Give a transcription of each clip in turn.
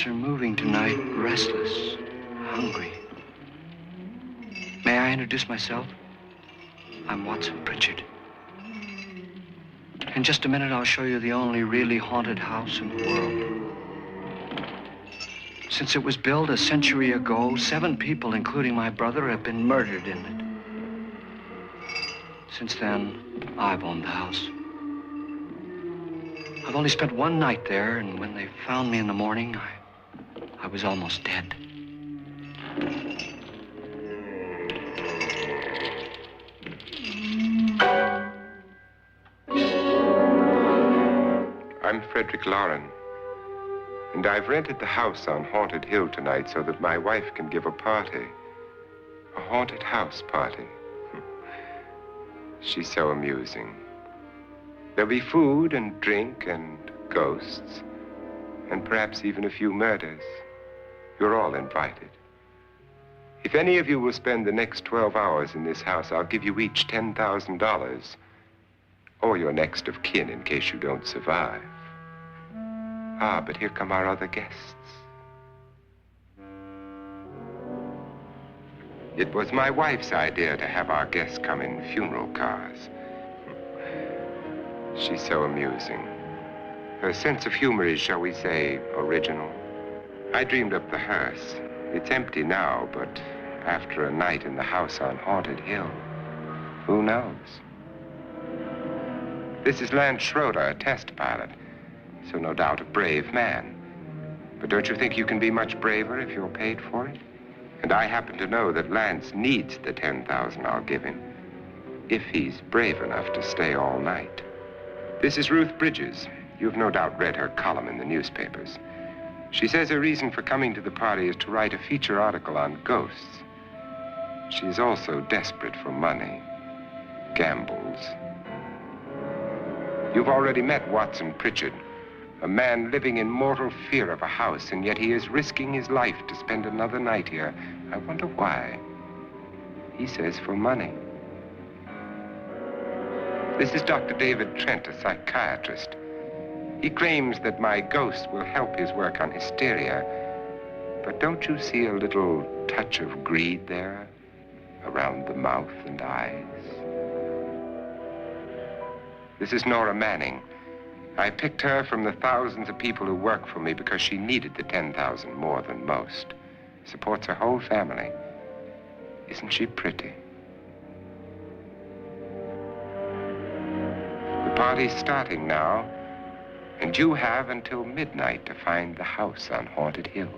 guests are moving tonight, restless, hungry. May I introduce myself? I'm Watson Pritchard. In just a minute, I'll show you the only really haunted house in the world. Since it was built a century ago, 7 people, including my brother, have been murdered in it. Since then, I've owned the house. I've only spent one night there, and when they found me in the morning, I was almost dead. I'm Frederick Loren, and I've rented the house on Haunted Hill tonight so that my wife can give a party. A haunted house party. She's so amusing. There'll be food and drink and ghosts, and perhaps even a few murders. You're all invited. If any of you will spend the next 12 hours in this house, I'll give you each $10,000, or your next of kin in case you don't survive. Ah, but here come our other guests. It was my wife's idea to have our guests come in funeral cars. She's so amusing. Her sense of humor is, shall we say, original. I dreamed up the hearse. It's empty now, but after a night in the house on Haunted Hill, who knows? This is Lance Schroeder, a test pilot, so no doubt a brave man. But don't you think you can be much braver if you're paid for it? And I happen to know that Lance needs the $10,000 I'll give him, if he's brave enough to stay all night. This is Ruth Bridges. You've no doubt read her column in the newspapers. She says her reason for coming to the party is to write a feature article on ghosts. She's also desperate for money, gambles. You've already met Watson Pritchard, a man living in mortal fear of a house, and yet he is risking his life to spend another night here. I wonder why. He says for money. This is Dr. David Trent, a psychiatrist. He claims that my ghost will help his work on hysteria. But don't you see a little touch of greed there around the mouth and eyes? This is Nora Manning. I picked her from the thousands of people who work for me because she needed the $10,000 more than most. Supports her whole family. Isn't she pretty? The party's starting now, and you have until midnight to find the house on Haunted Hill.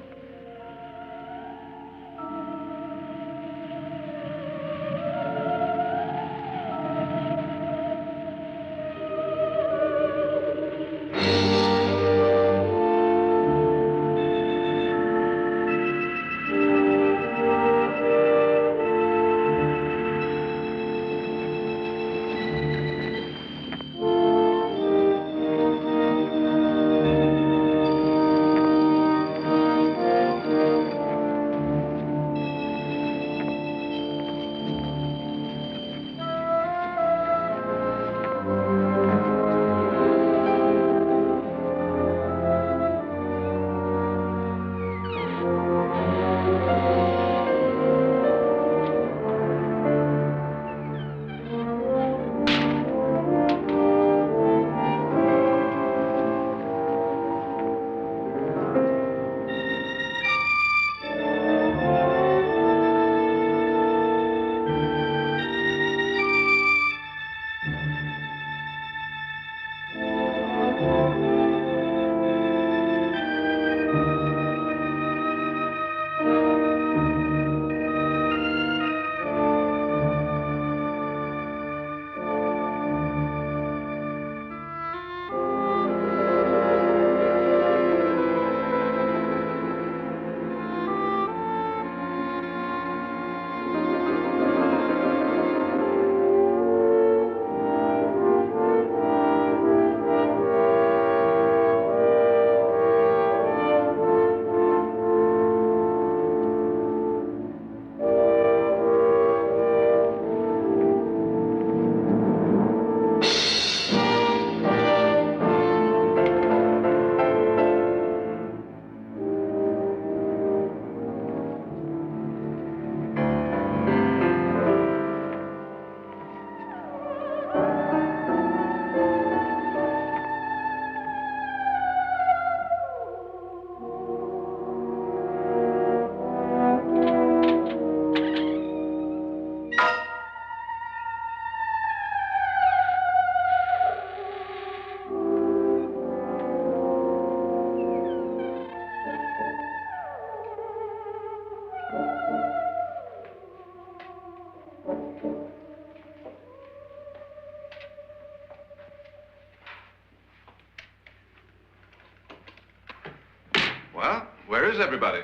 Where is everybody?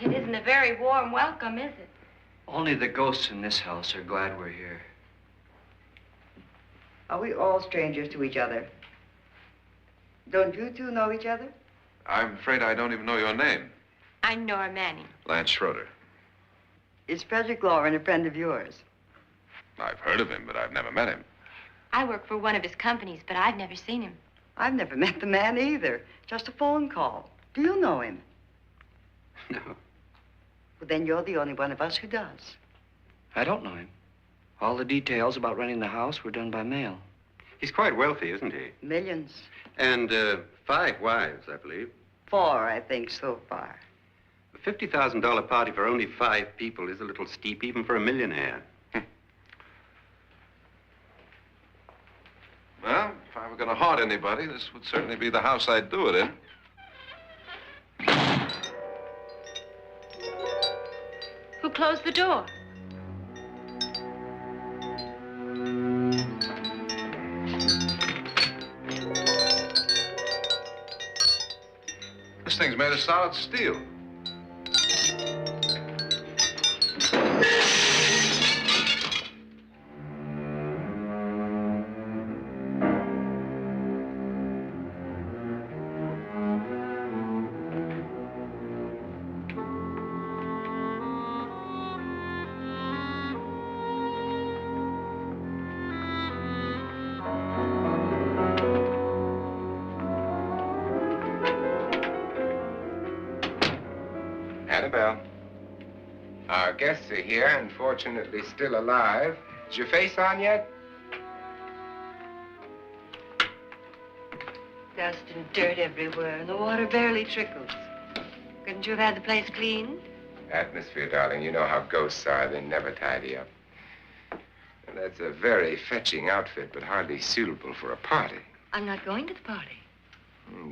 It isn't a very warm welcome, is it? Only the ghosts in this house are glad we're here. Are we all strangers to each other? Don't you two know each other? I'm afraid I don't even know your name. I'm Nora Manning. Lance Schroeder. Is Frederick Loren a friend of yours? I've heard of him, but I've never met him. I work for one of his companies, but I've never seen him. I've never met the man either. Just a phone call. Do you know him? No. Well, then you're the only one of us who does. I don't know him. All the details about renting the house were done by mail. He's quite wealthy, isn't he? Millions. And 5 wives, I believe. 4, I think, so far. A $50,000 party for only 5 people is a little steep, even for a millionaire. Well, if I were going to haunt anybody, this would certainly be the house I'd do it in. Who closed the door? This thing's made of solid steel. Annabelle, our guests are here, unfortunately still alive. Is your face on yet? Dust and dirt everywhere, and the water barely trickles. Couldn't you have had the place cleaned? Atmosphere, darling. You know how ghosts are. They never tidy up. And that's a very fetching outfit, but hardly suitable for a party. I'm not going to the party.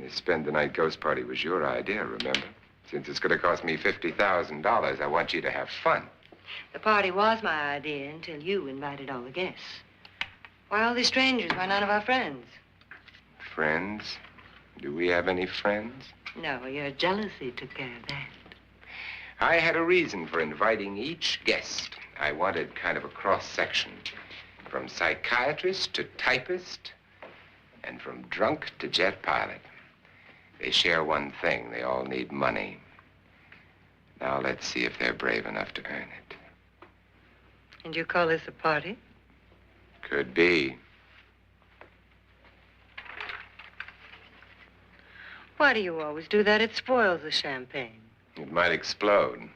The spend-the-night ghost party was your idea, remember? Since it's going to cost me $50,000, I want you to have fun. The party was my idea until you invited all the guests. Why all these strangers? Why none of our friends? Friends? Do we have any friends? No, your jealousy took care of that. I had a reason for inviting each guest. I wanted kind of a cross-section. From psychiatrist to typist, and from drunk to jet pilot. They share one thing. They all need money. Now let's see if they're brave enough to earn it. And you call this a party? Could be. Why do you always do that? It spoils the champagne. It might explode.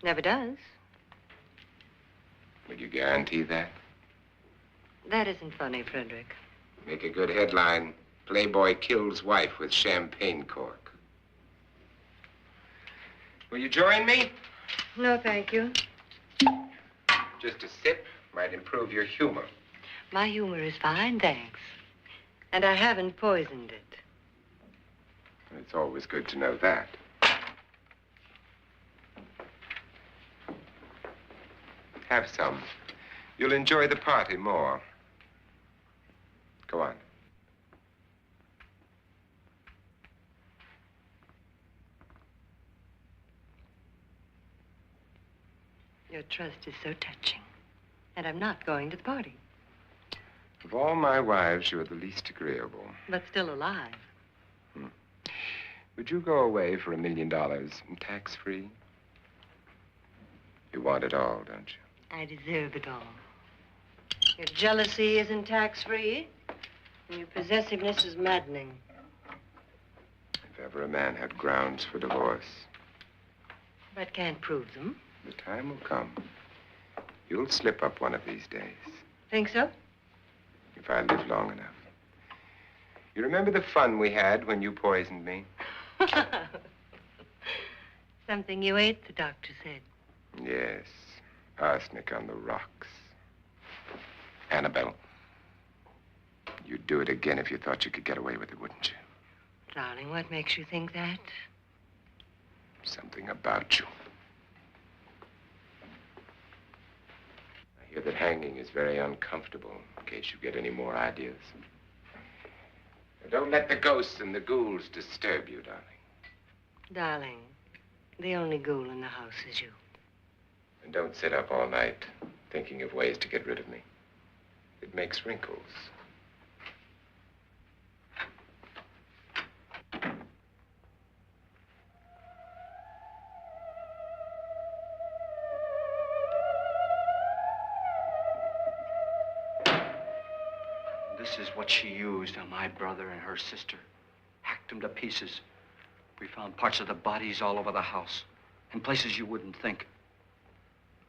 Never does. Would you guarantee that? That isn't funny, Frederick. Make a good headline. Playboy kills wife with champagne cork. Will you join me? No, thank you. Just a sip might improve your humor. My humor is fine, thanks. And I haven't poisoned it. It's always good to know that. Have some. You'll enjoy the party more. Go on. Your trust is so touching. And I'm not going to the party. Of all my wives, you're the least agreeable. But still alive. Would you go away for $1 million tax-free? You want it all, don't you? I deserve it all. Your jealousy isn't tax-free. And your possessiveness is maddening. If ever a man had grounds for divorce. But can't prove them. The time will come. You'll slip up one of these days. Think so? If I live long enough. You remember the fun we had when you poisoned me? Something you ate, the doctor said. Yes. Arsenic on the rocks. Annabelle, you'd do it again if you thought you could get away with it, wouldn't you? Darling, what makes you think that? Something about you. I hear that hanging is very uncomfortable, in case you get any more ideas. Don't let the ghosts and the ghouls disturb you, darling. Darling, the only ghoul in the house is you. And don't sit up all night thinking of ways to get rid of me. It makes wrinkles. This is what she used on my brother and her sister. Hacked them to pieces. We found parts of the bodies all over the house, in places you wouldn't think.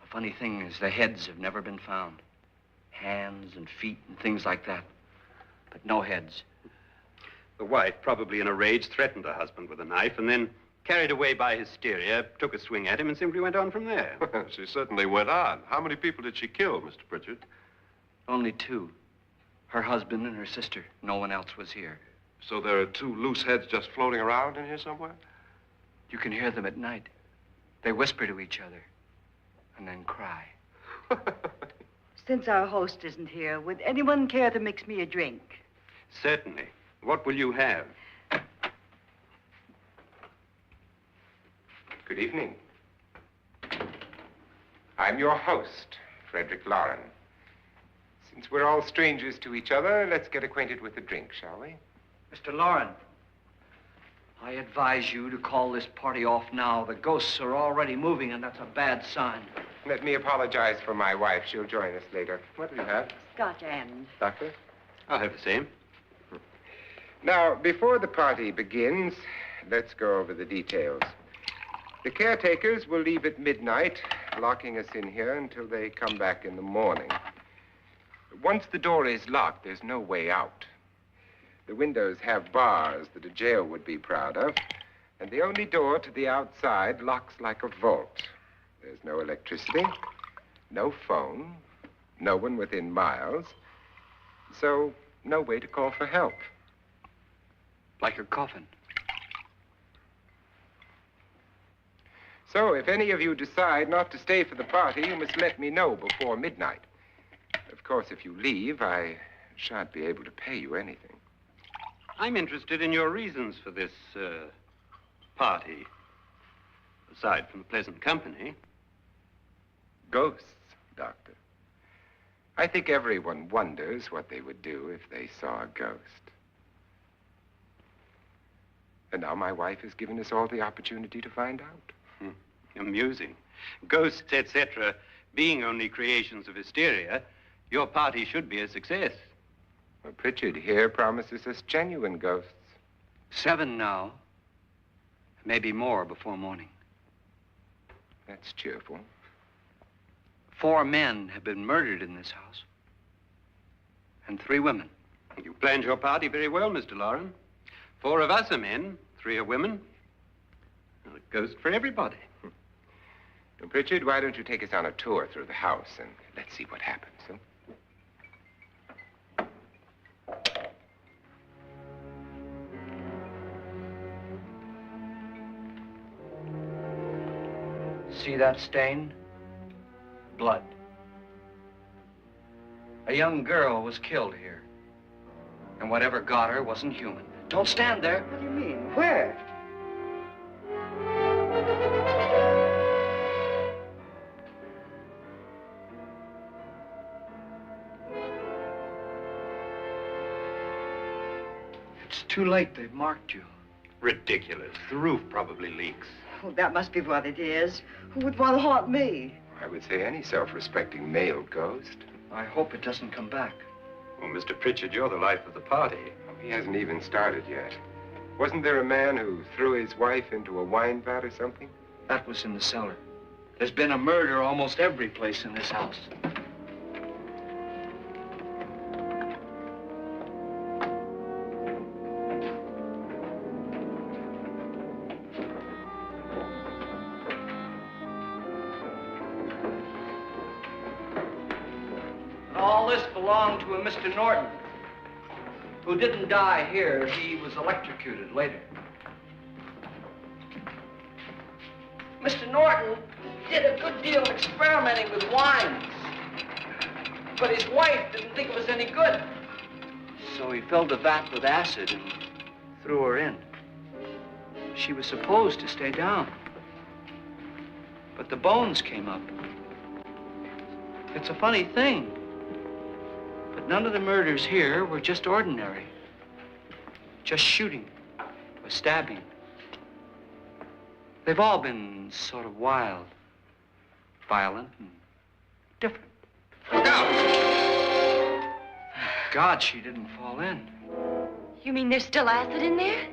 The funny thing is the heads have never been found. Hands and feet and things like that. But no heads. The wife, probably in a rage, threatened her husband with a knife and then, carried away by hysteria, took a swing at him and simply went on from there. She certainly went on. How many people did she kill, Mr. Pritchard? Only two. Her husband and her sister. No one else was here. So there are two loose heads just floating around in here somewhere? You can hear them at night. They whisper to each other and then cry. Since our host isn't here, would anyone care to mix me a drink? Certainly. What will you have? Good evening. I'm your host, Frederick Loren. Since we're all strangers to each other, let's get acquainted with a drink, shall we? Mr. Loren, I advise you to call this party off now. The ghosts are already moving, and that's a bad sign. Let me apologize for my wife. She'll join us later. What do you have? Scotch and. Doctor? I'll have the same. Now, before the party begins, let's go over the details. The caretakers will leave at midnight, locking us in here until they come back in the morning. Once the door is locked, there's no way out. The windows have bars that a jail would be proud of, and the only door to the outside locks like a vault. There's no electricity, no phone, no one within miles, so no way to call for help. Like her coffin. So if any of you decide not to stay for the party, you must let me know before midnight. Of course, if you leave, I shan't be able to pay you anything. I'm interested in your reasons for this, party. Aside from the pleasant company. Ghosts, Doctor. I think everyone wonders what they would do if they saw a ghost. And now my wife has given us all the opportunity to find out. Amusing. Ghosts, etc., being only creations of hysteria, your party should be a success. Well, Pritchard here promises us genuine ghosts. 7 now. Maybe more before morning. That's cheerful. 4 men have been murdered in this house. And 3 women. You planned your party very well, Mr. Loren. 4 of us are men, 3 are women. Well, a ghost for everybody. Well, Pritchard, why don't you take us on a tour through the house and let's see what happens, huh? See that stain? Blood. A young girl was killed here. And whatever got her wasn't human. Don't stand there. What do you mean? Where? It's too late. They've marked you. Ridiculous. The roof probably leaks. Oh, that must be what it is. Who would want to haunt me? I would say any self-respecting male ghost. I hope it doesn't come back. Well, Mr. Pritchard, you're the life of the party. Oh, he hasn't even started yet. Wasn't there a man who threw his wife into a wine vat or something? That was in the cellar. There's been a murder almost every place in this house. All this belonged to a Mr. Norton, who didn't die here. He was electrocuted later. Mr. Norton did a good deal of experimenting with wines, but his wife didn't think it was any good. So he filled the vat with acid and threw her in. she was supposed to stay down. But the bones came up. It's a funny thing, but none of the murders here were just ordinary. Just shooting or stabbing. They've all been sort of wild, violent, and different. Look out! God, she didn't fall in. You mean there's still acid in there?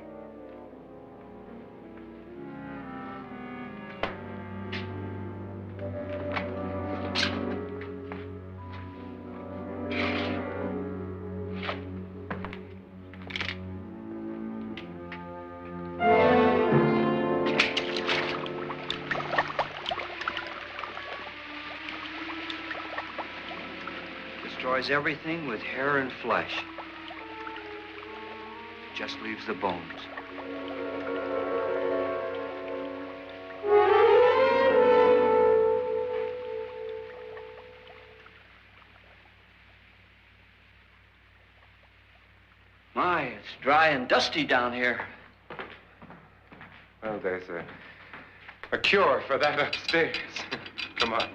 Destroys everything with hair and flesh. Just leaves the bones. My, it's dry and dusty down here. Well, there's a cure for that upstairs. Come on.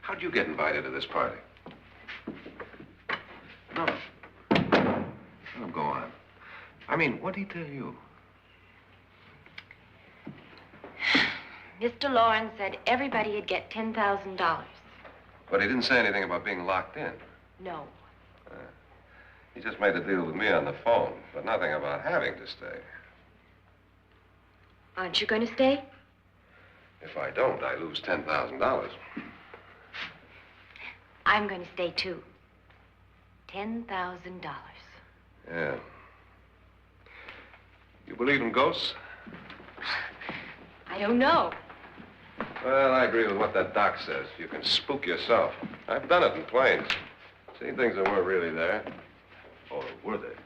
How'd you get invited to this party? No. Oh, go on. I mean, what'd he tell you? Mr. Loren said everybody'd get $10,000. But he didn't say anything about being locked in. No. He just made a deal with me on the phone, but nothing about having to stay. Aren't you going to stay? If I don't, I lose $10,000. I'm going to stay, too. $10,000. Yeah. You believe in ghosts? I don't know. Well, I agree with what that doc says. You can spook yourself. I've done it in planes. Seen things that weren't really there. Or were they?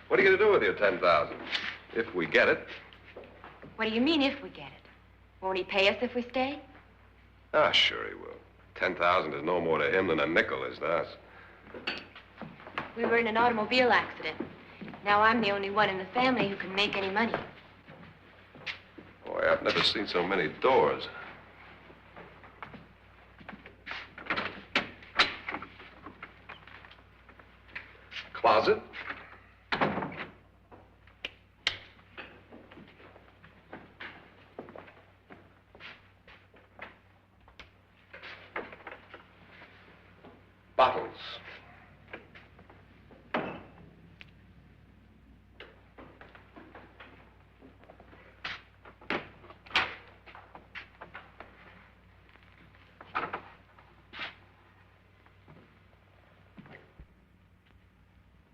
What are you going to do with your $10,000? If we get it. What do you mean, if we get it? Won't he pay us if we stay? Ah, sure he will. 10,000 is no more to him than a nickel is to us. We were in an automobile accident. Now I'm the only one in the family who can make any money. Boy, I've never seen so many doors. Closet. Bottles.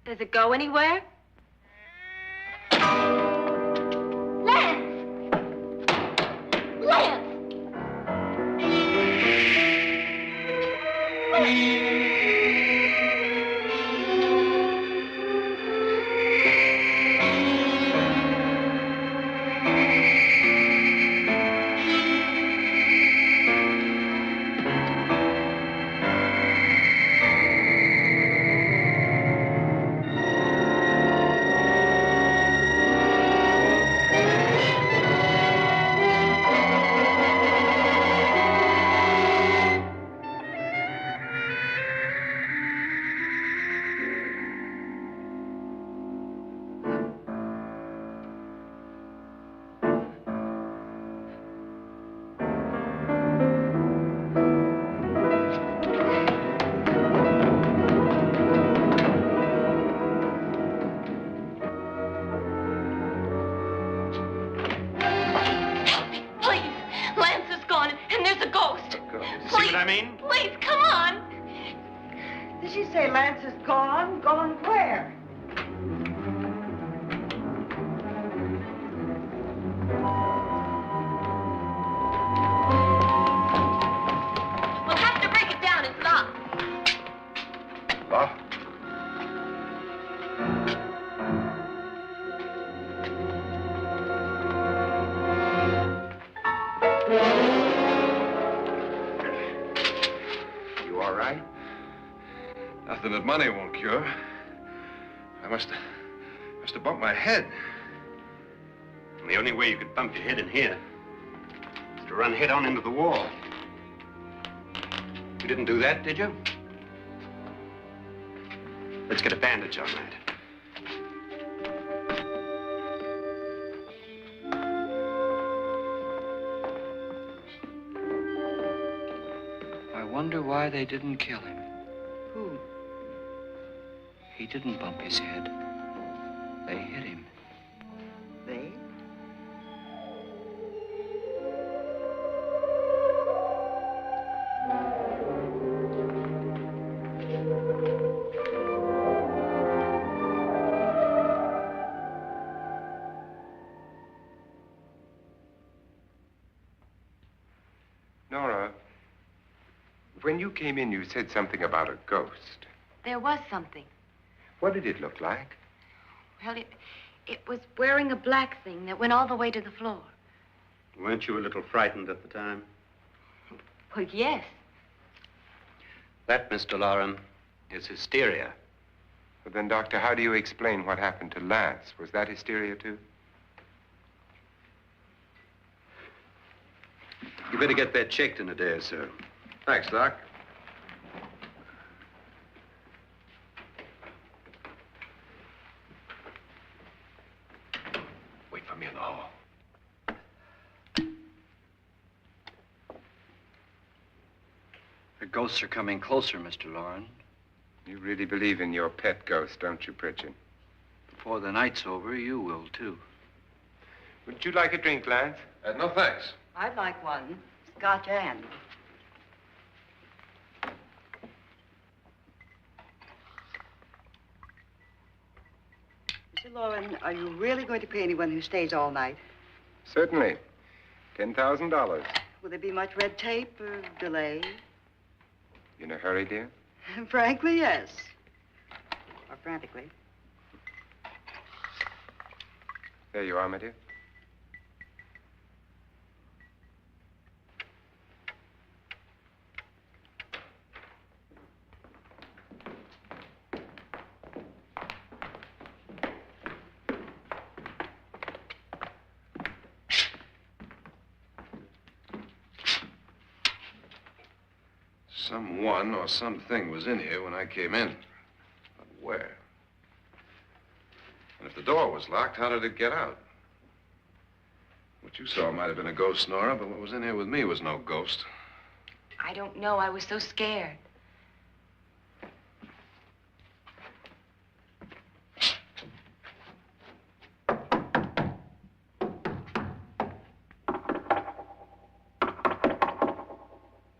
Does it go anywhere? Lance! Lance! Please, come on. Did she say Lance is gone? Gone where? We'll have to break it down. It's locked. Locked? all right? Nothing that money won't cure. I must have bumped my head. And the only way you could bump your head in here is to run head on into the wall. You didn't do that, did you? Let's get a bandage on that. I wonder why they didn't kill him. Who? He didn't bump his head. They hit him. They? Nora, when you came in, you said something about a ghost. There was something. What did it look like? Well, it was wearing a black thing that went all the way to the floor. Weren't you a little frightened at the time? Well, yes. That, Mr. Loren, is hysteria. Well, then, Doctor, how do you explain what happened to Lance? Was that hysteria, too? You better get that checked in a day or so. Thanks, Doc. Wait for me in the hall. The ghosts are coming closer, Mr. Loren. You really believe in your pet ghost, don't you, Pritchard? Before the night's over, you will, too. Would you like a drink, Lance? No, thanks. I'd like one. Scotch and. Mr. Loren, are you really going to pay anyone who stays all night? Certainly. $10,000. Will there be much red tape or delay? You in a hurry, dear? Frankly, yes. Or frantically. There you are, my dear. Someone or something was in here when I came in. But where? And if the door was locked, how did it get out? What you saw might have been a ghost, Nora, but what was in here with me was no ghost. I don't know. I was so scared.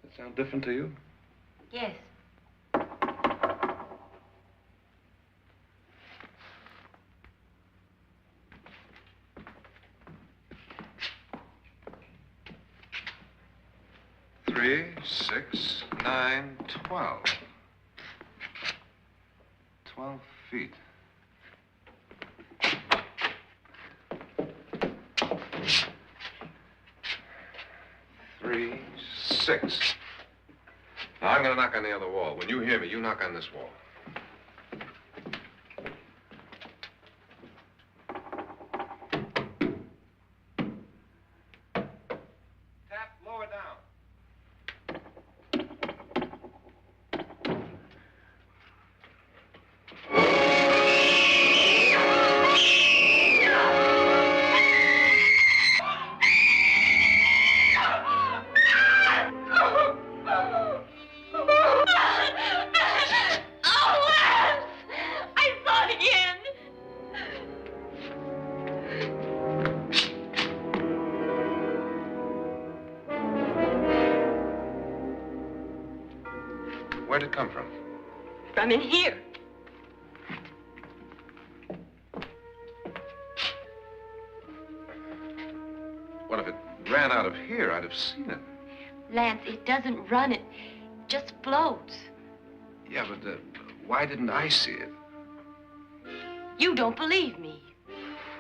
That sound different to you? Yes. Three, 6, 9, 12. 12 feet. Three, 6. Now, I'm going to knock on the other wall. When you hear me, you knock on this wall. Tap lower down. Where'd it come from? From in here. What if it ran out of here? I'd have seen it. Lance, it doesn't run. It just floats. Yeah, but why didn't I see it? You don't believe me.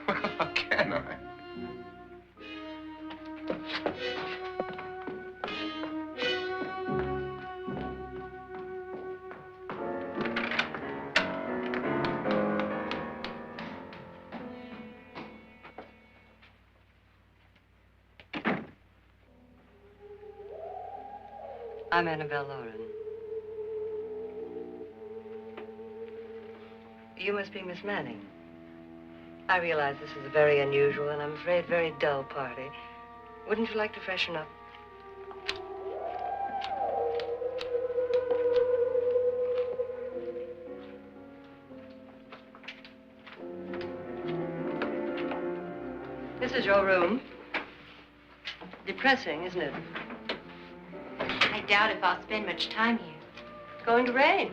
Well, how can I? I'm Annabelle Loren. You must be Miss Manning. I realize this is a very unusual and I'm afraid very dull party. Wouldn't you like to freshen up? This is your room. Depressing, isn't it? I doubt if I'll spend much time here. It's going to rain.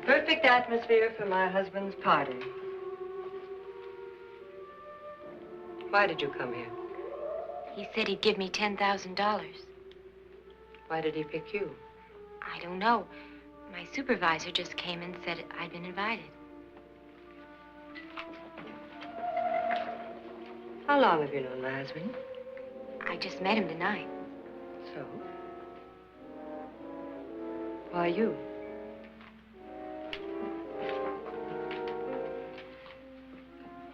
Perfect atmosphere for my husband's party. Why did you come here? He said he'd give me $10,000. Why did he pick you? I don't know. My supervisor just came and said I'd been invited. How long have you known my husband? I just met him tonight. So? Why you?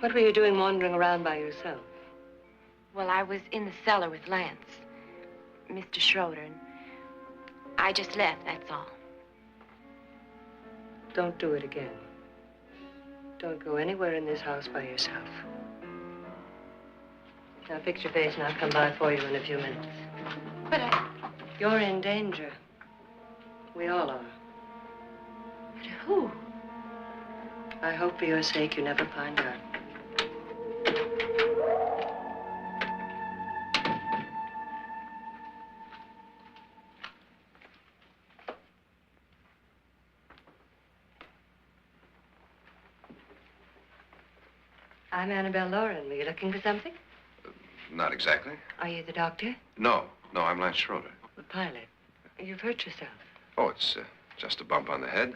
What were you doing wandering around by yourself? Well, I was in the cellar with Lance, Mr. Schroeder, and I just left, that's all. Don't do it again. Don't go anywhere in this house by yourself. Now fix your face and I'll come by for you in a few minutes. But You're in danger. We all are. But who? I hope for your sake you never find out. I'm Annabelle Loren. Were you looking for something? Not exactly. Are you the doctor? No, I'm Lance Schroeder. The pilot. You've hurt yourself. Oh, it's just a bump on the head.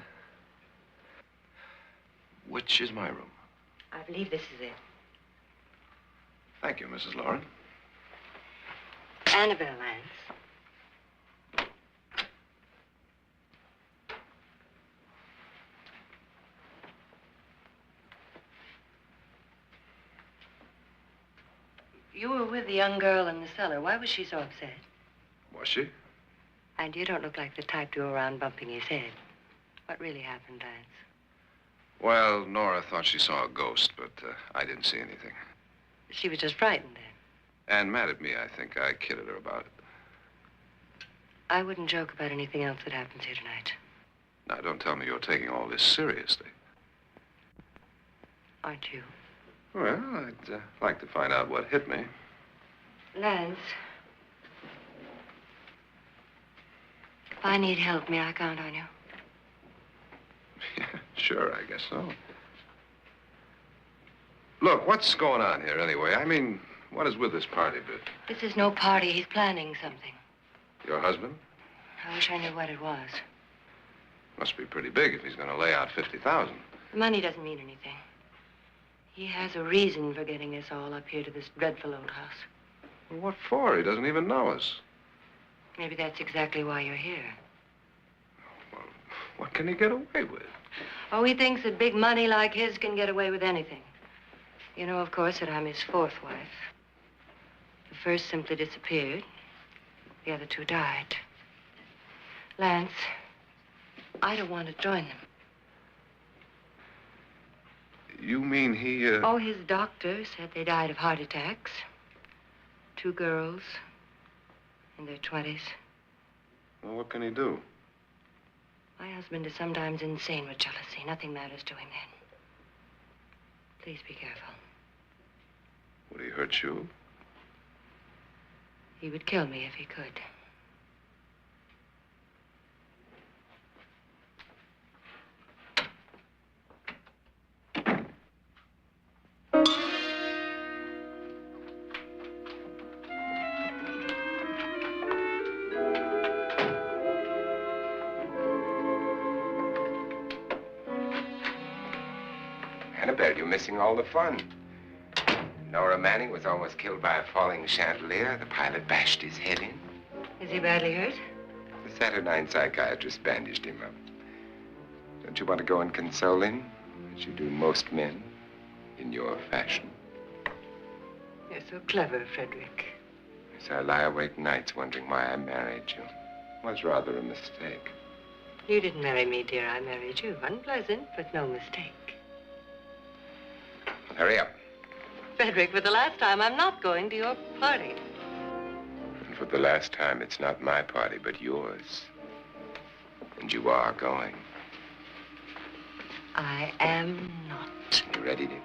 Which is my room? I believe this is it. Thank you, Mrs. Loren. Annabelle, Lance. You were with the young girl in the cellar. Why was she so upset? Was she? And you don't look like the type to go around bumping his head. What really happened, Lance? Well, Nora thought she saw a ghost, but I didn't see anything. She was just frightened then. And mad at me, I think. I kidded her about it. I wouldn't joke about anything else that happens here tonight. Now, don't tell me you're taking all this seriously. Aren't you? Well, I'd like to find out what hit me. Lance. If I need help, may I count on you? Yeah, sure, I guess so. Look, what's going on here anyway? I mean, what is with this party bit? This is no party. He's planning something. Your husband? I wish I knew what it was. Must be pretty big if he's going to lay out 50,000. The money doesn't mean anything. He has a reason for getting us all up here to this dreadful old house. Well, what for? He doesn't even know us. Maybe that's exactly why you're here. Well, what can he get away with? Oh, he thinks that big money like his can get away with anything. You know, of course, that I'm his fourth wife. The first simply disappeared. The other two died. Lance, I don't want to join them. You mean he, Oh, his doctor said they died of heart attacks. 2 girls in their 20s. Well, what can he do? My husband is sometimes insane with jealousy. Nothing matters to him then. Please be careful. Would he hurt you? He would kill me if he could. Annabelle, you're missing all the fun. Nora Manning was almost killed by a falling chandelier. The pilot bashed his head in. Is he badly hurt? The Saturnine psychiatrist bandaged him up. Don't you want to go and console him, as you do most men, in your fashion? You're so clever, Frederick. Yes, I lie awake nights wondering why I married you. Was rather a mistake. You didn't marry me, dear. I married you. Unpleasant, but no mistake. Hurry up. Frederick, for the last time, I'm not going to your party. And for the last time, it's not my party, but yours. And you are going. I am not. You ready, dear?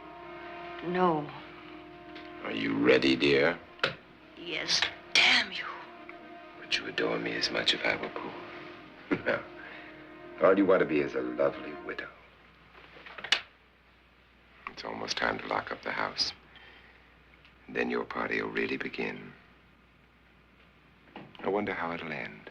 No. Are you ready, dear? Yes, damn you. Would you adore me as much if I were poor? No. All you want to be is a lovely widow. It's almost time to lock up the house. And then your party will really begin. I wonder how it'll end.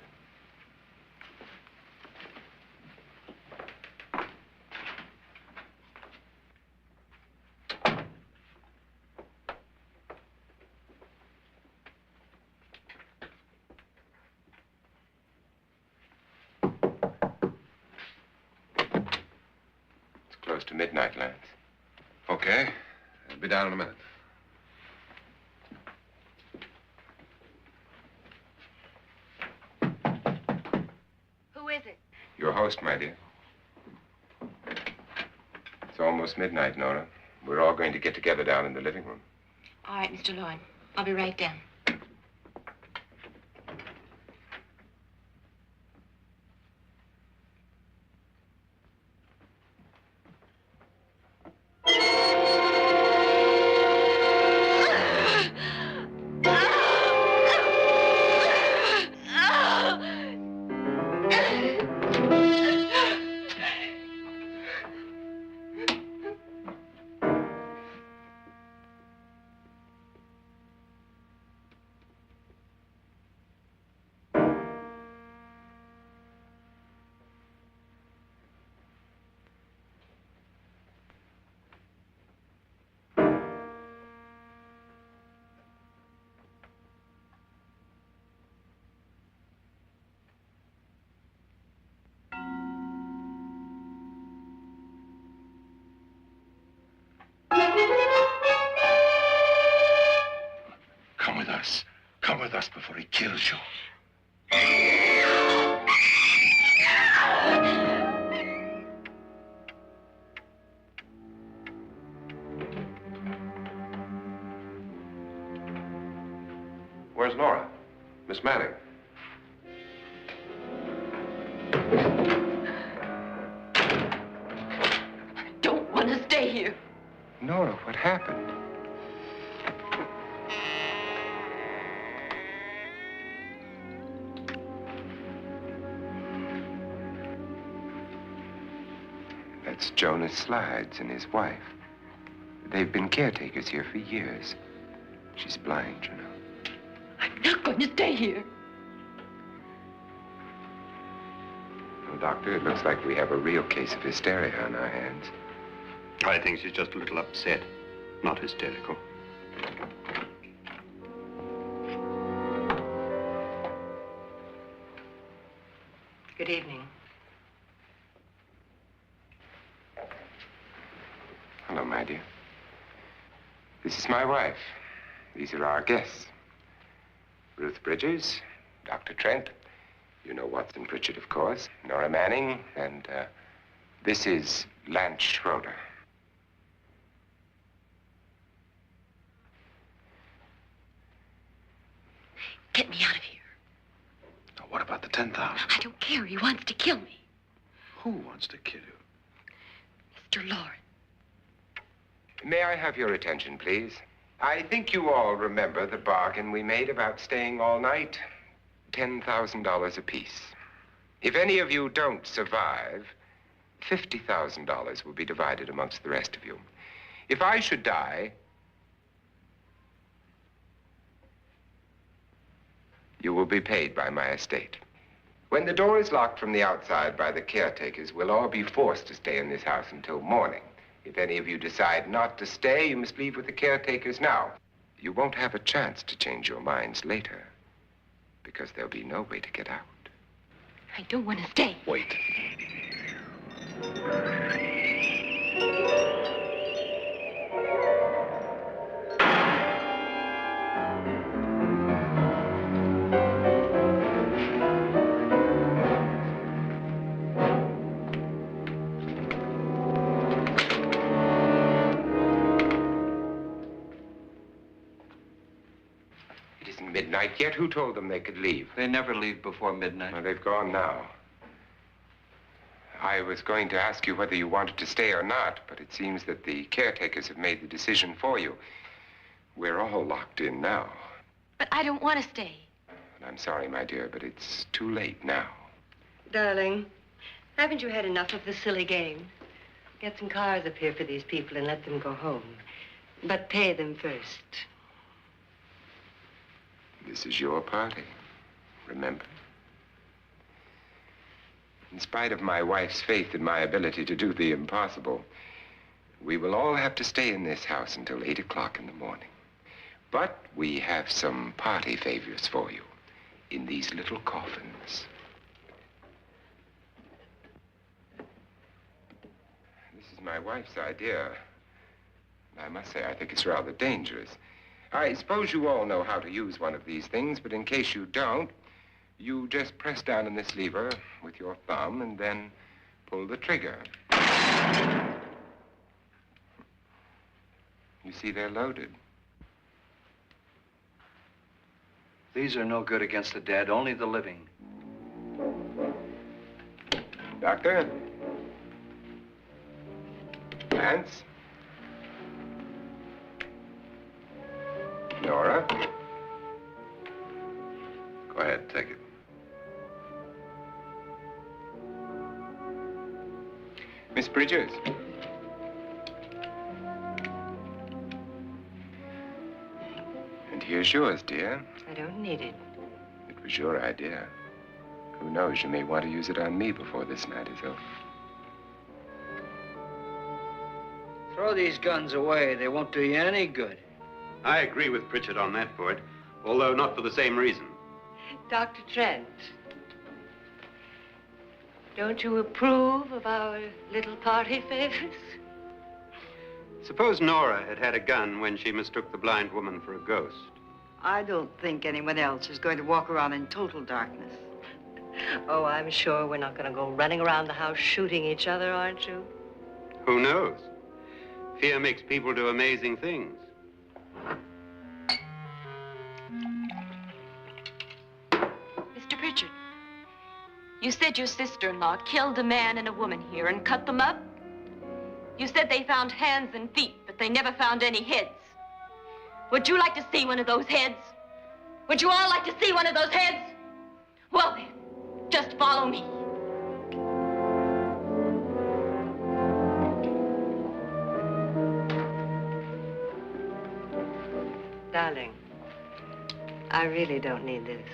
It's close to midnight, Lance. Okay. I'll be down in a minute. Who is it? Your host, my dear. It's almost midnight, Nora. We're all going to get together down in the living room. All right, Mr. Loren. I'll be right down. Come with us before he kills you. Where's Nora? Miss Manning. I don't want to stay here. Nora, what happened? That's Jonas Slydes and his wife. They've been caretakers here for years. She's blind, you know. I'm not going to stay here. Well, Doctor, it looks like we have a real case of hysteria on our hands. I think she's just a little upset, not hysterical. Good evening. Hello, my dear. This is my wife. These are our guests. Ruth Bridges, Dr. Trent. You know Watson Pritchard, of course. Nora Manning, and this is Lance Schroeder. Get me out of here. Now, what about the 10,000? I don't care. He wants to kill me. Who wants to kill you? Mr. Loren. May I have your attention, please? I think you all remember the bargain we made about staying all night. $10,000 apiece. If any of you don't survive, $50,000 will be divided amongst the rest of you. If I should die, you will be paid by my estate. When the door is locked from the outside by the caretakers, we'll all be forced to stay in this house until morning. If any of you decide not to stay, you must leave with the caretakers now. You won't have a chance to change your minds later, because there'll be no way to get out. I don't want to stay. Wait. midnight yet. Who told them they could leave? They never leave before midnight. Well, they've gone now. I was going to ask you whether you wanted to stay or not, but it seems that the caretakers have made the decision for you. We're all locked in now. But I don't want to stay. And I'm sorry, my dear, but it's too late now. Darling, haven't you had enough of the silly game? Get some cars up here for these people and let them go home. But pay them first. This is your party, remember? In spite of my wife's faith in my ability to do the impossible, we will all have to stay in this house until 8 o'clock in the morning. But we have some party favors for you in these little coffins. This is my wife's idea. I must say, I think it's rather dangerous. I suppose you all know how to use one of these things, but in case you don't, you just press down on this lever with your thumb and then pull the trigger. You see, they're loaded. These are no good against the dead, only the living. Doctor? Lance? Nora? Go ahead, take it. Miss Bridges? And here's yours, dear. I don't need it. It was your idea. Who knows, you may want to use it on me before this night is over. Throw these guns away. They won't do you any good. I agree with Pritchard on that point, although not for the same reason. Dr. Trent, don't you approve of our little party favors? Suppose Nora had had a gun when she mistook the blind woman for a ghost. I don't think anyone else is going to walk around in total darkness. Oh, I'm sure we're not going to go running around the house shooting each other, aren't you? Who knows? Fear makes people do amazing things. Mr. Pritchard, you said your sister-in-law killed a man and a woman here and cut them up? You said they found hands and feet, but they never found any heads. Would you like to see one of those heads? Would you all like to see one of those heads? Well then, just follow me. Darling, I really don't need this.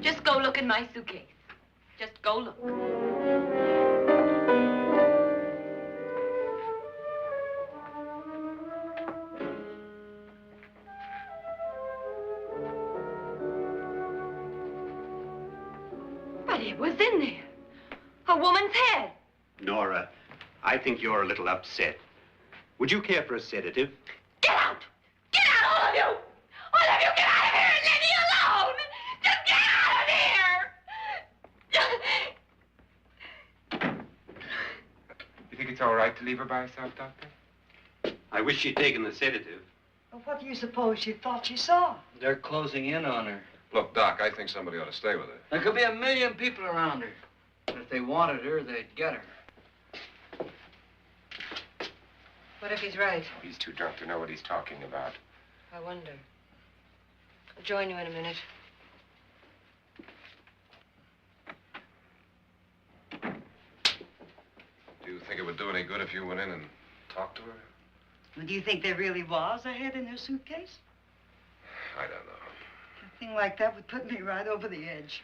Just go look in my suitcase. Just go look. But it was in there. A woman's head. Nora, I think you're a little upset. Would you care for a sedative? Get out! Get out, all of you! All of you, get out of here and leave me alone! Just get out of here! You think it's all right to leave her by herself, Doctor? I wish she'd taken the sedative. Well, what do you suppose she thought she saw? They're closing in on her. Look, Doc, I think somebody ought to stay with her. There could be 1 million people around her. But if they wanted her, they'd get her. What if he's right? He's too drunk to know what he's talking about. I wonder. I'll join you in a minute. Do you think it would do any good if you went in and talked to her? Well, do you think there really was a head in her suitcase? I don't know. A thing like that would put me right over the edge.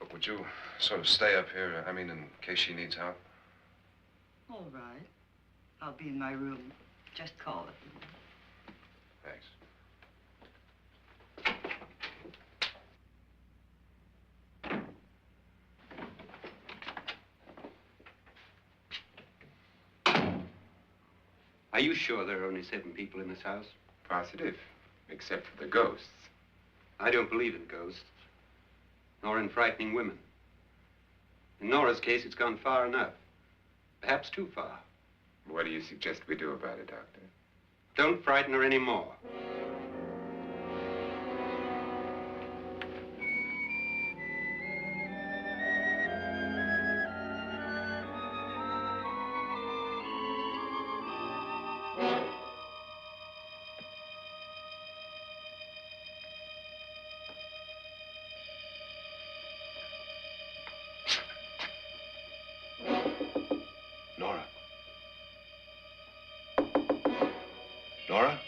Look, would you sort of stay up here, I mean, in case she needs help? All right. I'll be in my room. Just call it. Thanks. Are you sure there are only 7 people in this house? Positive, except for the ghosts. I don't believe in ghosts, nor in frightening women. In Nora's case, it's gone far enough. Perhaps too far. What do you suggest we do about it, Doctor? Don't frighten her anymore. Nora? Nora?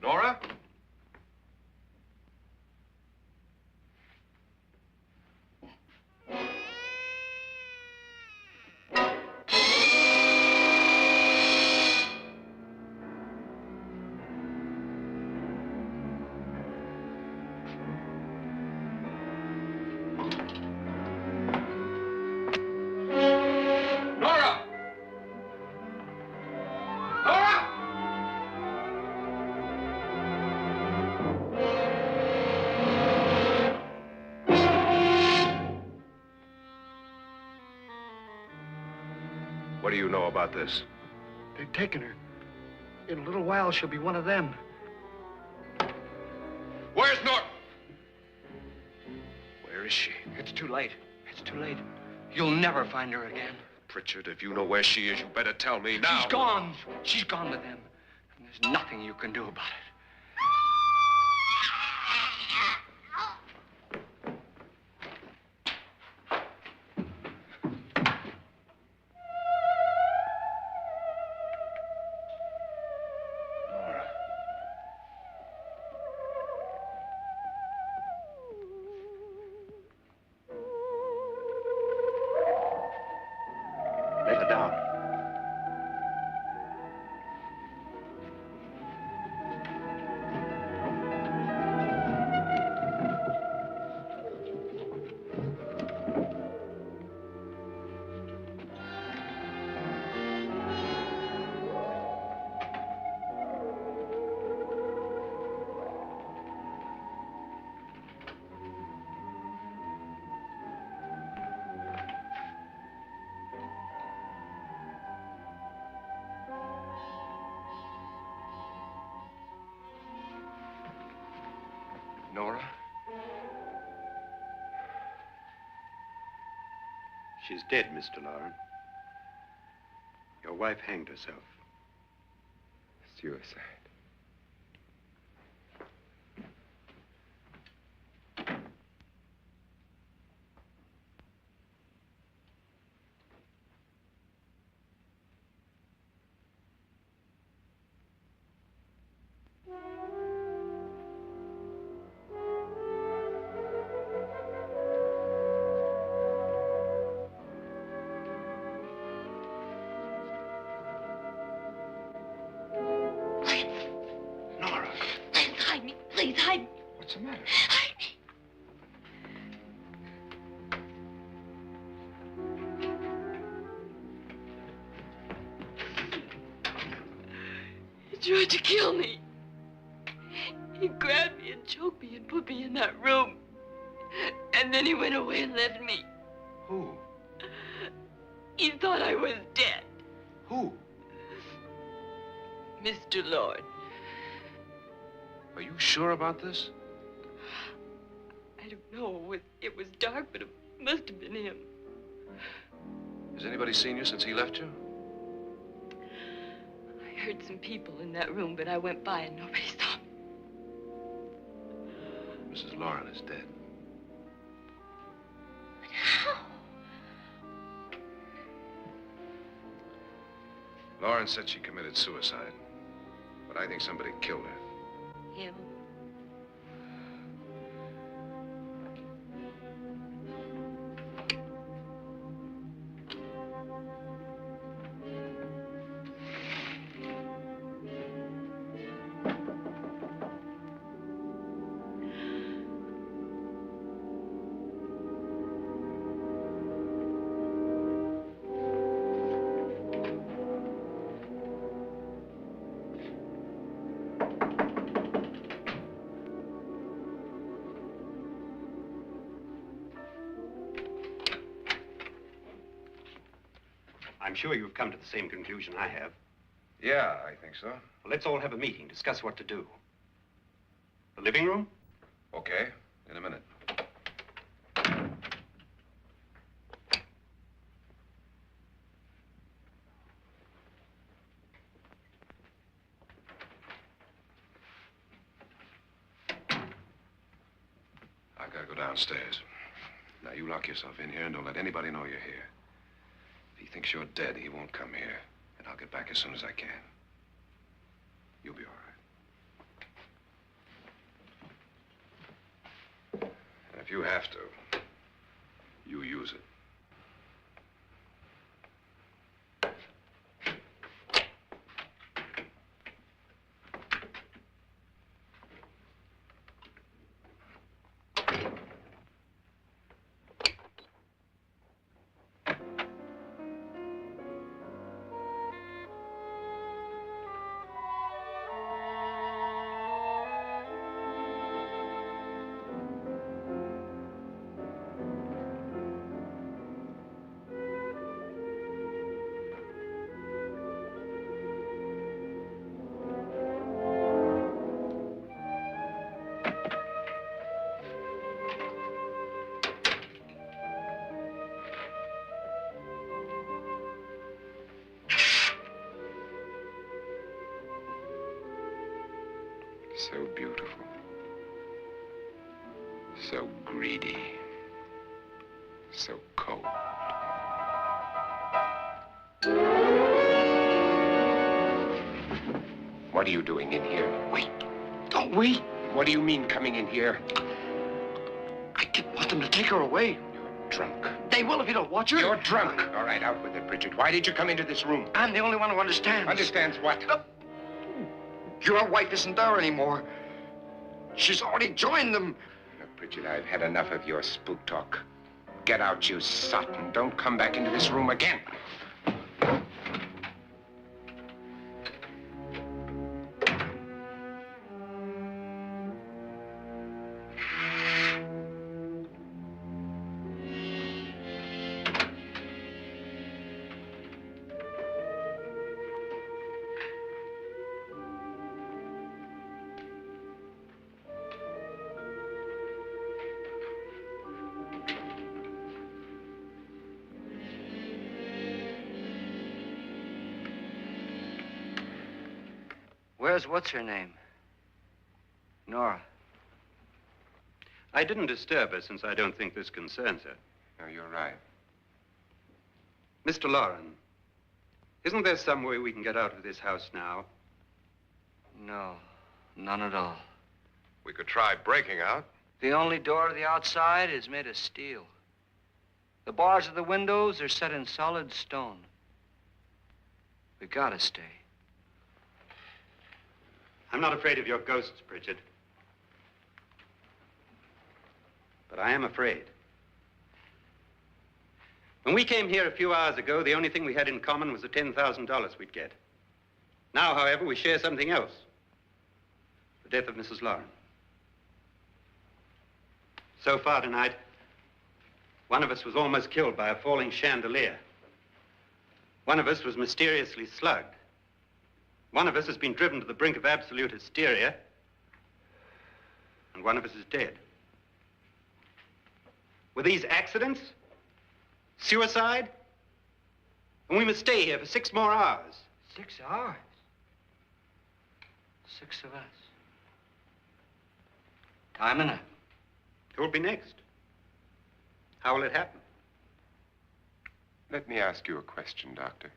Nora? Nora! Nora! What do you know about this? They've taken her. In a little while, she'll be one of them. Where's Nora? Where is she? It's too late. It's too late. You'll never find her again. Pritchard, if you know where she is, you better tell me now. She's gone. She's gone with them. And there's nothing you can do about it. Nora. Let her down. Nora? She's dead, Mr. Loren. Your wife hanged herself. Suicide. Nora, Hide me, please, hide me. what's the matter? Hide me. He tried to kill me. He grabbed me and choked me and put me in that room. And then he went away and left me. Who? He thought I was dead. Who? Mr. Lord. Are you sure about this? I don't know. It was dark, but it must have been him. Has anybody seen you since he left you? I heard some people in that room, but I went by and nobody saw me. Mrs. Loren is dead. But how? Loren said she committed suicide, but I think somebody killed her. Him? I'm sure you've come to the same conclusion I have. Yeah, I think so. Well, let's all have a meeting, discuss what to do. The living room? Okay, in a minute. I've got to go downstairs. Now, you lock yourself in here and don't let anybody know you're here. If he thinks you're dead, he won't come here. And I'll get back as soon as I can. You'll be all right. And if you have to, you use it. So beautiful. So greedy. So cold. What are you doing in here? Wait. Don't wait. What do you mean coming in here? I didn't want them to take her away. You're drunk. They will if you don't watch her. You're drunk. All right, out with it, Pritchard. Why did you come into this room? I'm the only one who understands. Understands what? Your wife isn't there anymore. She's already joined them. Look, Pritchard, I've had enough of your spook talk. Get out, you sot, and don't come back into this room again. Where's what's-her-name? Nora. I didn't disturb her since I don't think this concerns her. No, you're right. Mr. Loren, isn't there some way we can get out of this house now? No, none at all. We could try breaking out. The only door to the outside is made of steel. The bars of the windows are set in solid stone. We gotta stay. I'm not afraid of your ghosts, Pritchard. But I am afraid. When we came here a few hours ago, the only thing we had in common was the $10,000 we'd get. Now, however, we share something else. The death of Mrs. Loren. So far tonight, one of us was almost killed by a falling chandelier. One of us was mysteriously slugged. One of us has been driven to the brink of absolute hysteria, and one of us is dead. Were these accidents? Suicide? And we must stay here for 6 more hours. 6 hours? 6 of us. Time enough. Who will be next? How will it happen? Let me ask you a question, Doctor.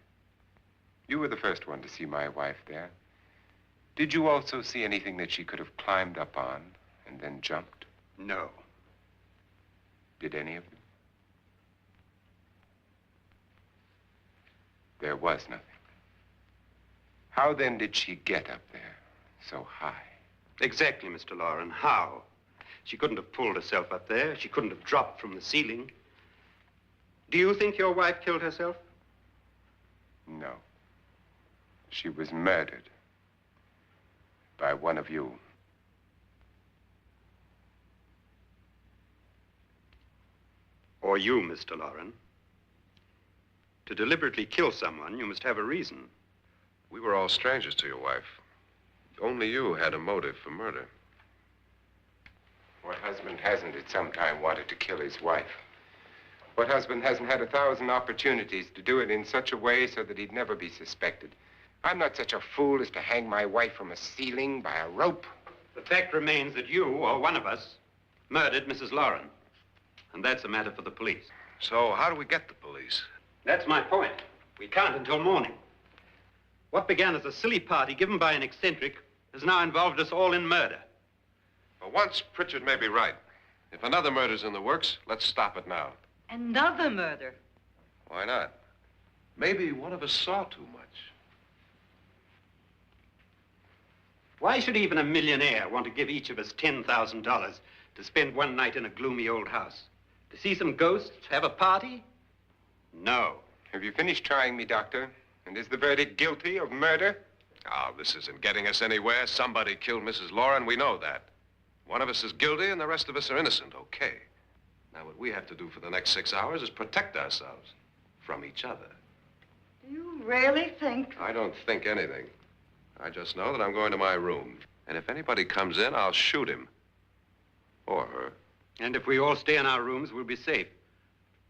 You were the first one to see my wife there. Did you also see anything that she could have climbed up on and then jumped? No. Did any of you? There was nothing. How then did she get up there so high? Exactly, Mr. Loren. How? She couldn't have pulled herself up there. She couldn't have dropped from the ceiling. Do you think your wife killed herself? No. She was murdered by one of you. Or you, Mr. Loren. To deliberately kill someone, you must have a reason. We were all strangers to your wife. Only you had a motive for murder. What husband hasn't at some time wanted to kill his wife? What husband hasn't had 1,000 opportunities to do it in such a way so that he'd never be suspected? I'm not such a fool as to hang my wife from a ceiling by a rope. The fact remains that you, or one of us, murdered Mrs. Loren. And that's a matter for the police. So how do we get the police? That's my point. We can't until morning. What began as a silly party given by an eccentric has now involved us all in murder. For once, Pritchard may be right. If another murder's in the works, let's stop it now. Another murder? Why not? Maybe one of us saw too much. Why should even a millionaire want to give each of us $10,000 to spend one night in a gloomy old house? To see some ghosts, have a party? No. Have you finished trying me, Doctor? And is the verdict guilty of murder? Oh, this isn't getting us anywhere. Somebody killed Mrs. Loren, we know that. One of us is guilty and the rest of us are innocent, okay. Now, what we have to do for the next 6 hours is protect ourselves from each other. Do you really think? I don't think anything. I just know that I'm going to my room. And if anybody comes in, I'll shoot him. Or her. And if we all stay in our rooms, we'll be safe.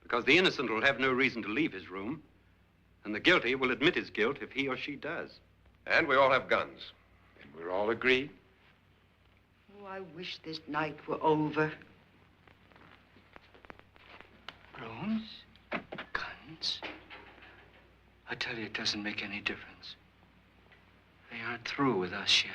Because the innocent will have no reason to leave his room. And the guilty will admit his guilt if he or she does. And we all have guns. And we're all agreed? Oh, I wish this night were over. Rooms? Guns? I tell you, it doesn't make any difference. They aren't through with us yet.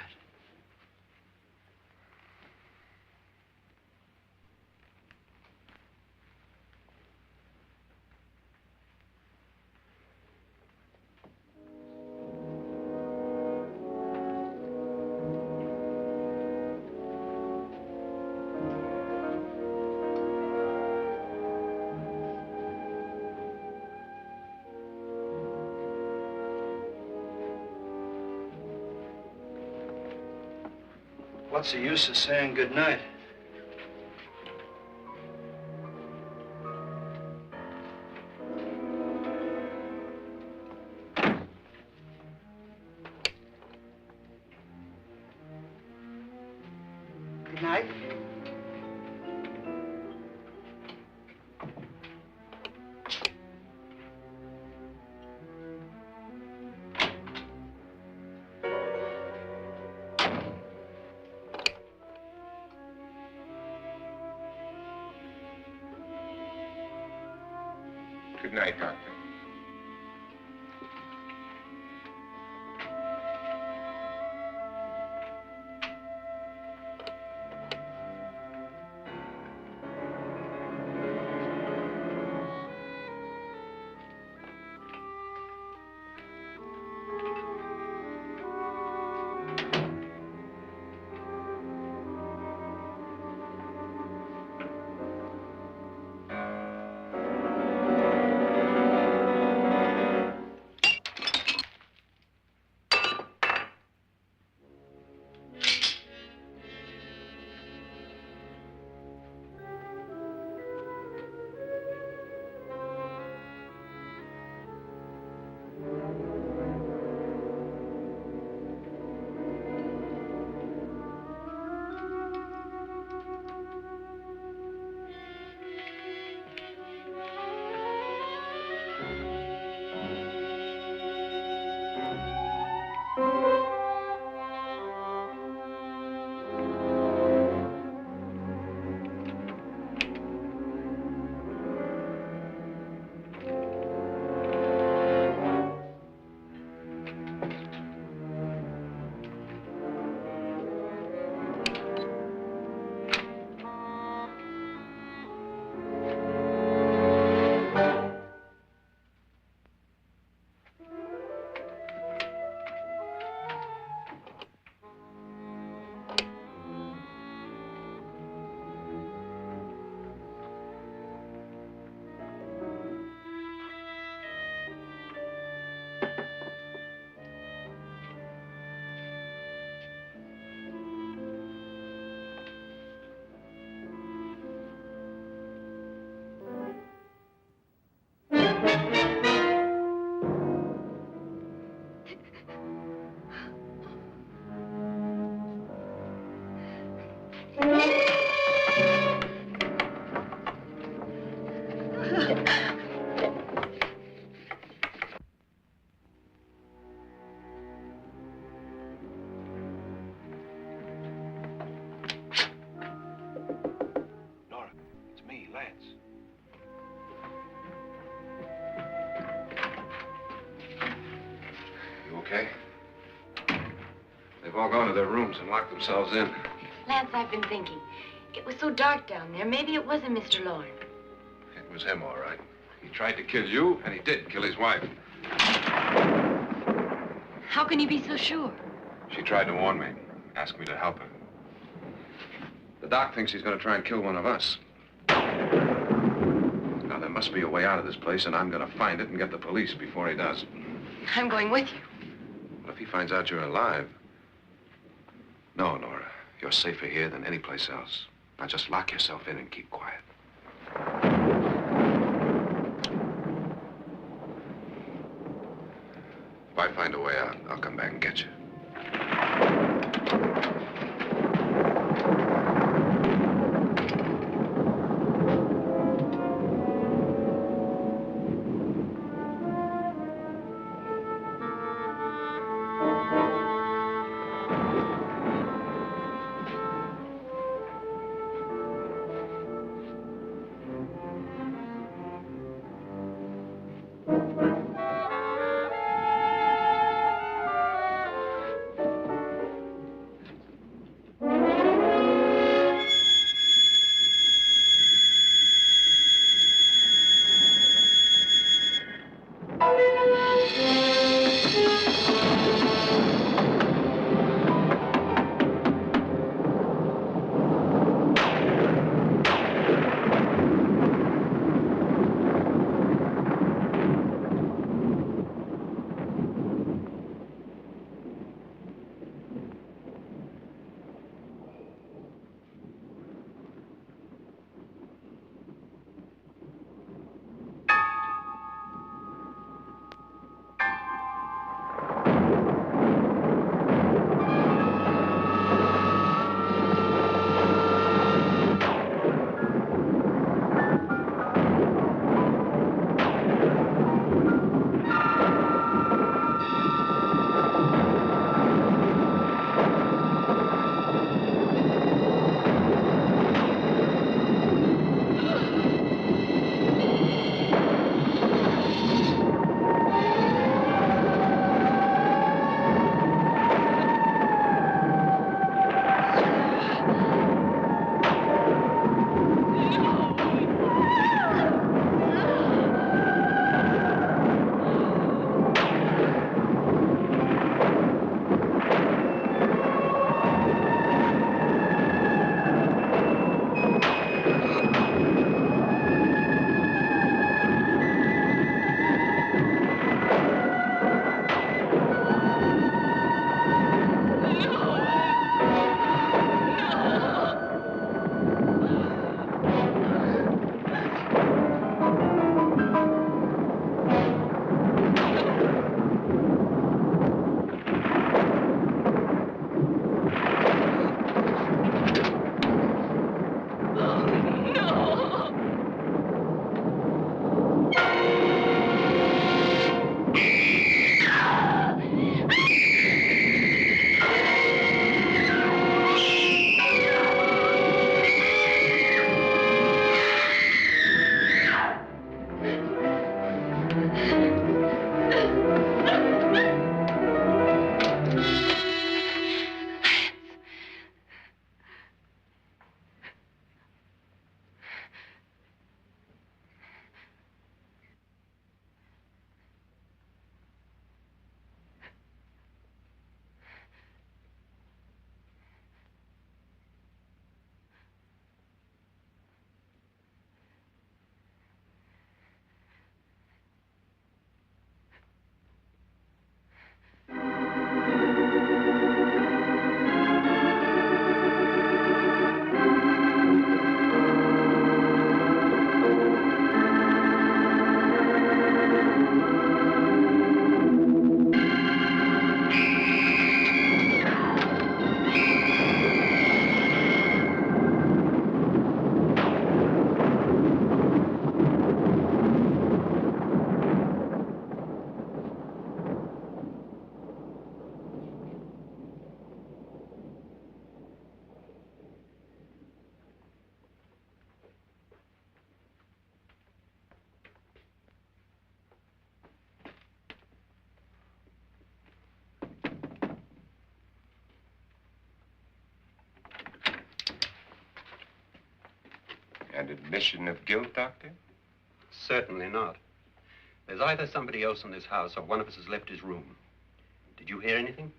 What's the use of saying goodnight? Good night. Good night, Doctor. Nora, it's me, Lance. You okay? They've all gone to their rooms and locked themselves in. Lance, I've been thinking. It was so dark down there. Maybe it wasn't Mr. Loren. It was him, all right. He tried to kill you, and he did kill his wife. How can you be so sure? She tried to warn me, asked me to help her. The doc thinks he's going to try and kill one of us. Now, there must be a way out of this place, and I'm going to find it and get the police before he does. I'm going with you. What if he finds out you're alive? No, Nora. You're safer here than any place else. Now, just lock yourself in and keep quiet. If I find a way out, I'll come back and get you. An admission of guilt, Doctor? Certainly not. There's either somebody else in this house or one of us has left his room. Did you hear anything?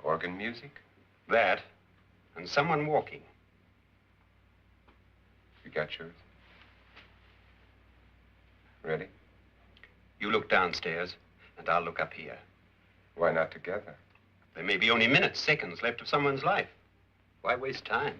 Organ music? That, and someone walking. You got yours? Ready? You look downstairs, and I'll look up here. Why not together? There may be only minutes, seconds left of someone's life. Why waste time?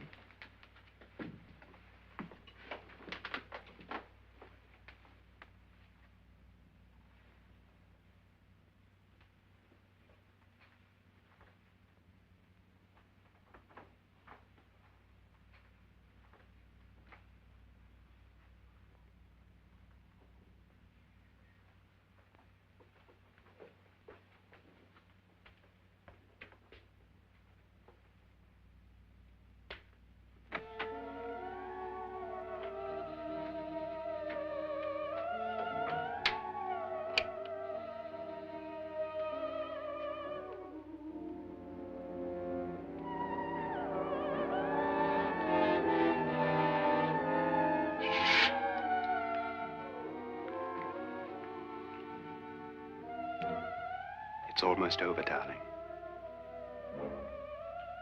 It's almost over, darling.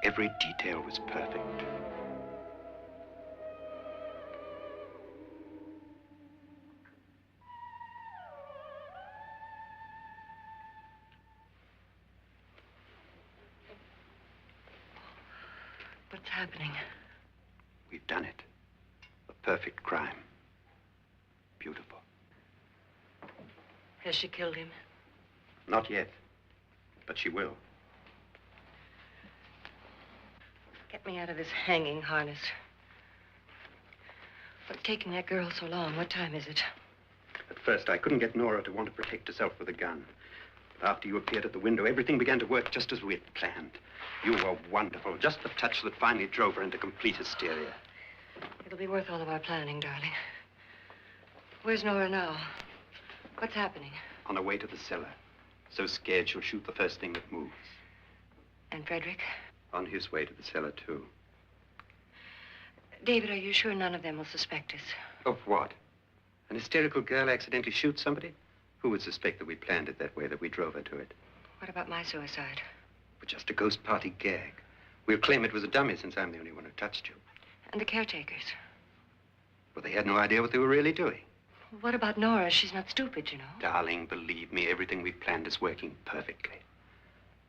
Every detail was perfect. What's happening? We've done it. A perfect crime. Beautiful. Has she killed him? Not yet, but she will. Get me out of this hanging harness. What's taking that girl so long? What time is it? At first, I couldn't get Nora to want to protect herself with a gun. But after you appeared at the window, everything began to work just as we had planned. You were wonderful. Just the touch that finally drove her into complete hysteria. It'll be worth all of our planning, darling. Where's Nora now? What's happening? On her way to the cellar. So scared she'll shoot the first thing that moves. And Frederick? On his way to the cellar, too. David, are you sure none of them will suspect us? Of what? An hysterical girl accidentally shoots somebody? Who would suspect that we planned it that way, that we drove her to it? What about my suicide? But just a ghost party gag. We'll claim it was a dummy since I'm the only one who touched you. And the caretakers? Well, they had no idea what they were really doing. What about Nora? She's not stupid, you know. Darling, believe me, everything we've planned is working perfectly.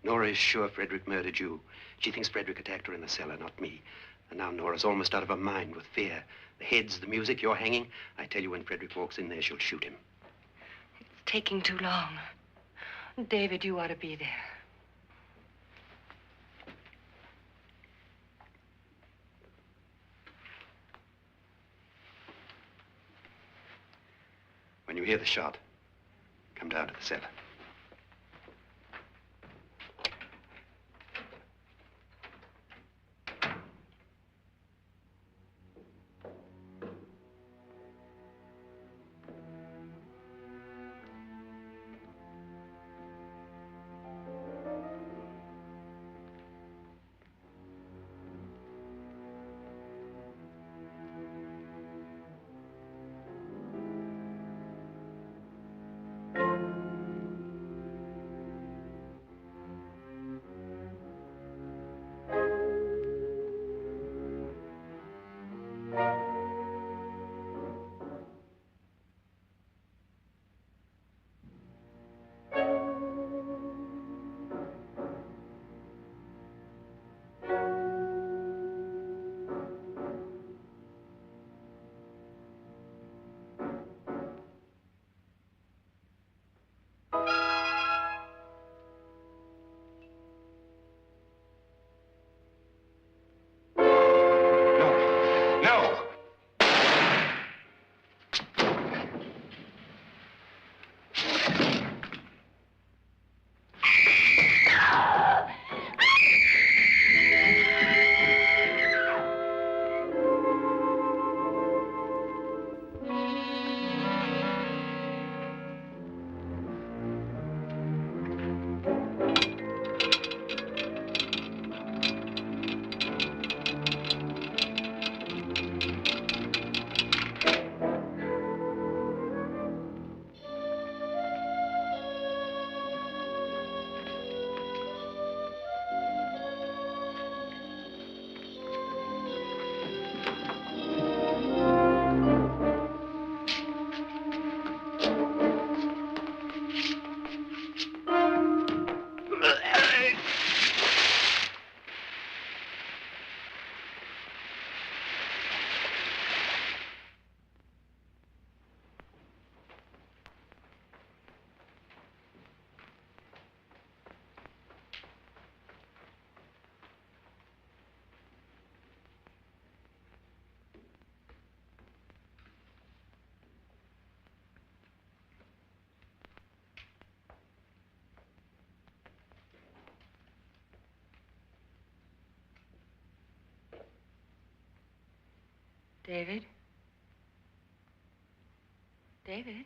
Nora is sure Frederick murdered you. She thinks Frederick attacked her in the cellar, not me. And now Nora's almost out of her mind with fear. The heads, the music, you're hanging. I tell you, when Frederick walks in there, she'll shoot him. It's taking too long. David, you ought to be there. When you hear the shot, come down to the cellar. David? David?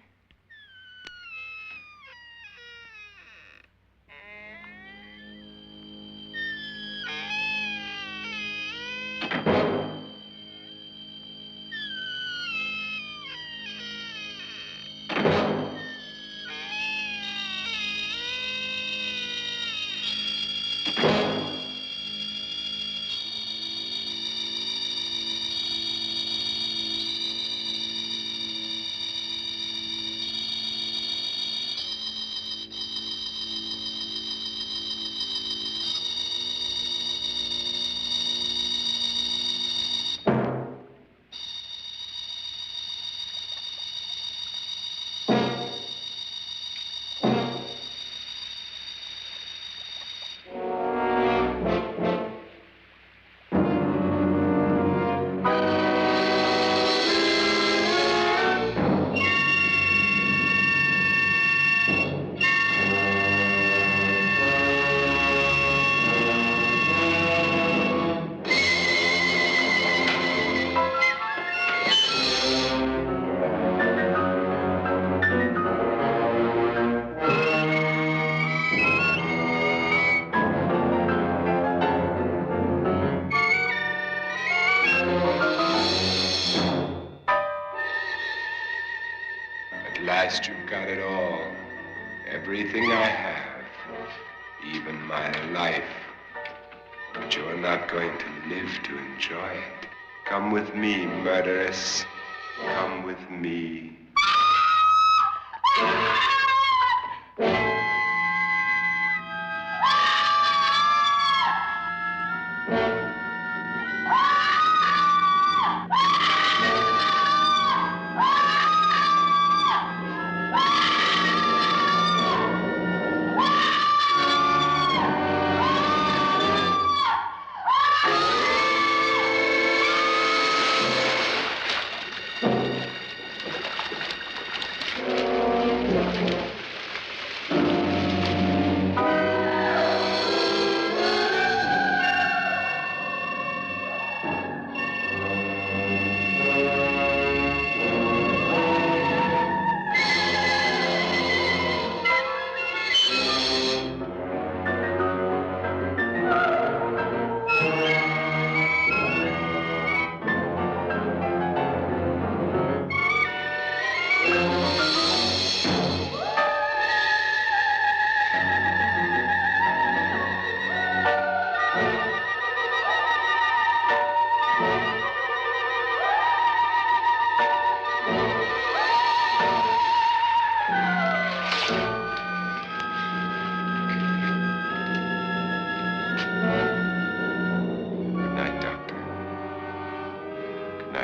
At last you've got it all. Everything I have. Even my life. But you're not going to live to enjoy it. Come with me, murderess. Come with me.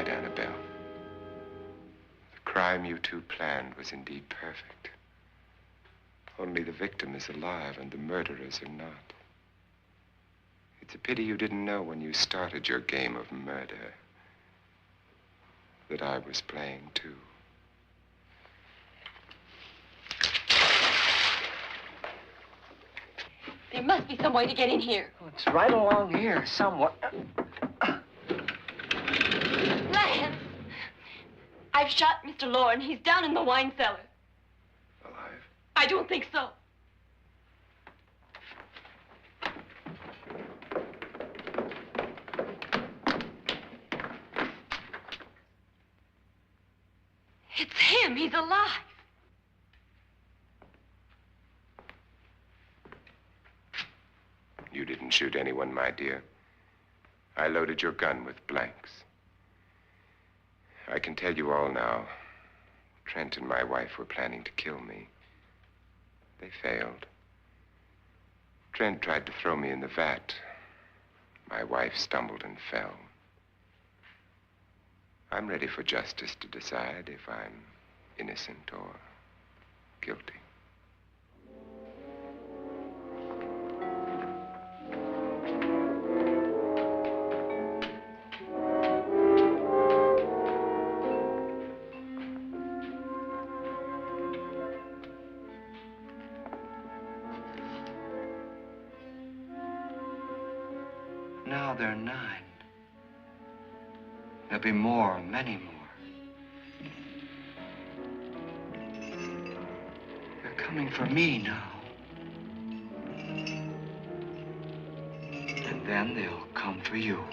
Annabelle. The crime you two planned was indeed perfect. Only the victim is alive and the murderers are not. It's a pity you didn't know when you started your game of murder that I was playing too. There must be some way to get in here. Oh, it's right along here, somewhere. Lance! I've shot Mr. Loren. He's down in the wine cellar. Alive? I don't think so. It's him. He's alive. You didn't shoot anyone, my dear. I loaded your gun with blanks. I can tell you all now. Trent and my wife were planning to kill me. They failed. Trent tried to throw me in the vat. My wife stumbled and fell. I'm ready for justice to decide if I'm innocent or guilty. Now they're 9. There'll be more, many more. They're coming for me now. And then they'll come for you.